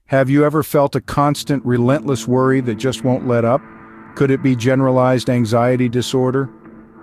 Have you ever felt a constant, relentless worry that just won't let up? Could it be generalized anxiety disorder?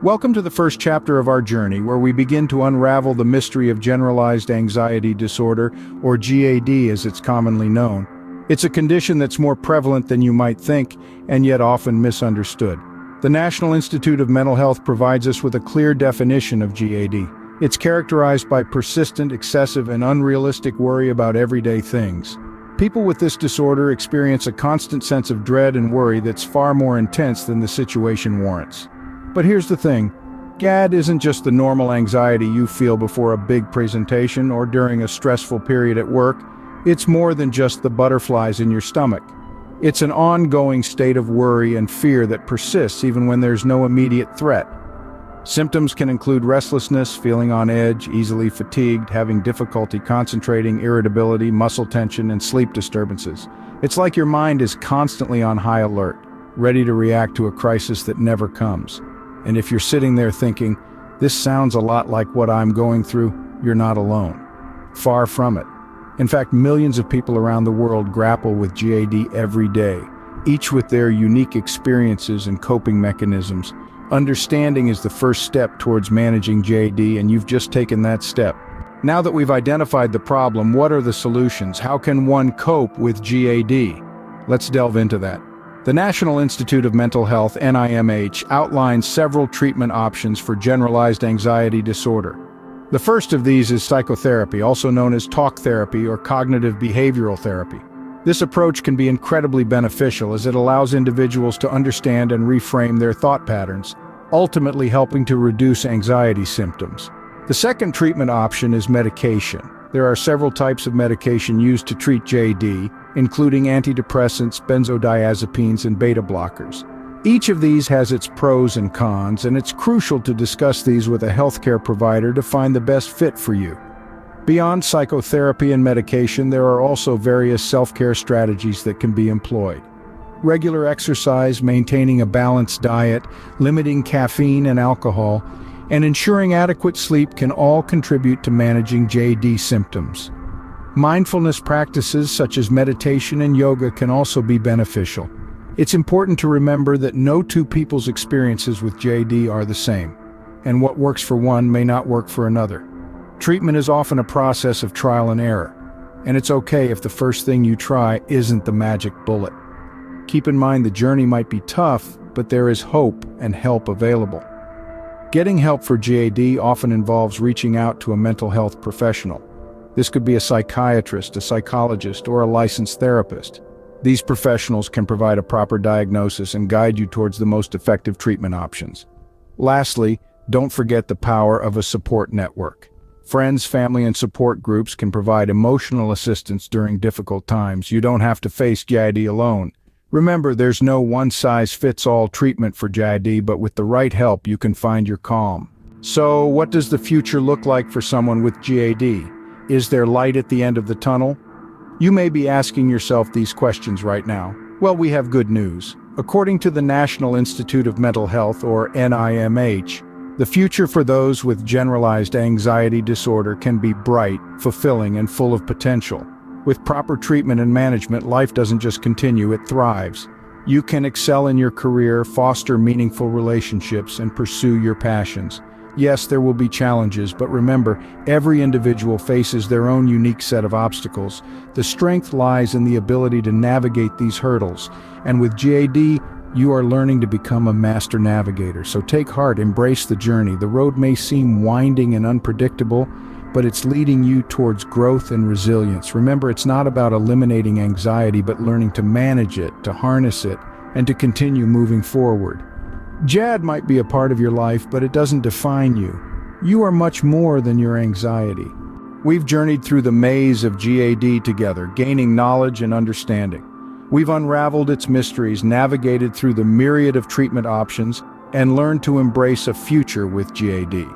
Welcome to the first chapter of our journey, where we begin to unravel the mystery of generalized anxiety disorder, or GAD as it's commonly known. It's a condition that's more prevalent than you might think, and yet often misunderstood. The National Institute of Mental Health provides us with a clear definition of GAD. It's characterized by persistent, excessive, and unrealistic worry about everyday things. People with this disorder experience a constant sense of dread and worry that's far more intense than the situation warrants. But here's the thing, GAD isn't just the normal anxiety you feel before a big presentation or during a stressful period at work. It's more than just the butterflies in your stomach. It's an ongoing state of worry and fear that persists even when there's no immediate threat. Symptoms can include restlessness, feeling on edge, easily fatigued, having difficulty concentrating, irritability, muscle tension, and sleep disturbances. It's like your mind is constantly on high alert, ready to react to a crisis that never comes. And if you're sitting there thinking, "This sounds a lot like what I'm going through," you're not alone. Far from it. In fact, millions of people around the world grapple with GAD every day, each with their unique experiences and coping mechanisms. Understanding is the first step towards managing GAD, and you've just taken that step. Now that we've identified the problem, what are the solutions? How can one cope with GAD? Let's delve into that. The National Institute of Mental Health, NIMH, outlines several treatment options for generalized anxiety disorder. The first of these is psychotherapy, also known as talk therapy or cognitive behavioral therapy. This approach can be incredibly beneficial as it allows individuals to understand and reframe their thought patterns, ultimately helping to reduce anxiety symptoms. The second treatment option is medication. There are several types of medication used to treat GAD, including antidepressants, benzodiazepines, and beta blockers. Each of these has its pros and cons, and it's crucial to discuss these with a healthcare provider to find the best fit for you. Beyond psychotherapy and medication, there are also various self-care strategies that can be employed. Regular exercise, maintaining a balanced diet, limiting caffeine and alcohol, and ensuring adequate sleep can all contribute to managing GAD symptoms. Mindfulness practices such as meditation and yoga can also be beneficial. It's important to remember that no two people's experiences with GAD are the same, and what works for one may not work for another. Treatment is often a process of trial and error, and it's okay if the first thing you try isn't the magic bullet. Keep in mind the journey might be tough, but there is hope and help available. Getting help for GAD often involves reaching out to a mental health professional. This could be a psychiatrist, a psychologist, or a licensed therapist. These professionals can provide a proper diagnosis and guide you towards the most effective treatment options. Lastly, don't forget the power of a support network. Friends, family, and support groups can provide emotional assistance during difficult times. You don't have to face GAD alone. Remember, there's no one-size-fits-all treatment for GAD, but with the right help, you can find your calm. So, what does the future look like for someone with GAD? Is there light at the end of the tunnel? You may be asking yourself these questions right now. Well, we have good news. According to the National Institute of Mental Health, or NIMH, the future for those with generalized anxiety disorder can be bright, fulfilling, and full of potential. With proper treatment and management, life doesn't just continue, it thrives. You can excel in your career, foster meaningful relationships, and pursue your passions. Yes, there will be challenges, but remember, every individual faces their own unique set of obstacles. The strength lies in the ability to navigate these hurdles. And with GAD, you are learning to become a master navigator. So take heart, embrace the journey. The road may seem winding and unpredictable, but it's leading you towards growth and resilience. Remember, it's not about eliminating anxiety, but learning to manage it, to harness it, and to continue moving forward. GAD might be a part of your life, but it doesn't define you. You are much more than your anxiety. We've journeyed through the maze of GAD together, gaining knowledge and understanding. We've unraveled its mysteries, navigated through the myriad of treatment options, and learned to embrace a future with GAD.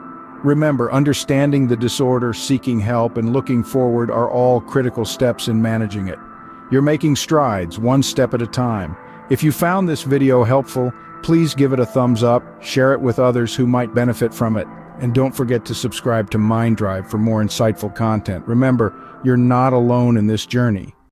Remember, understanding the disorder, seeking help, and looking forward are all critical steps in managing it. You're making strides, one step at a time. If you found this video helpful, please give it a thumbs up, share it with others who might benefit from it, and don't forget to subscribe to Mind Drive for more insightful content. Remember, you're not alone in this journey.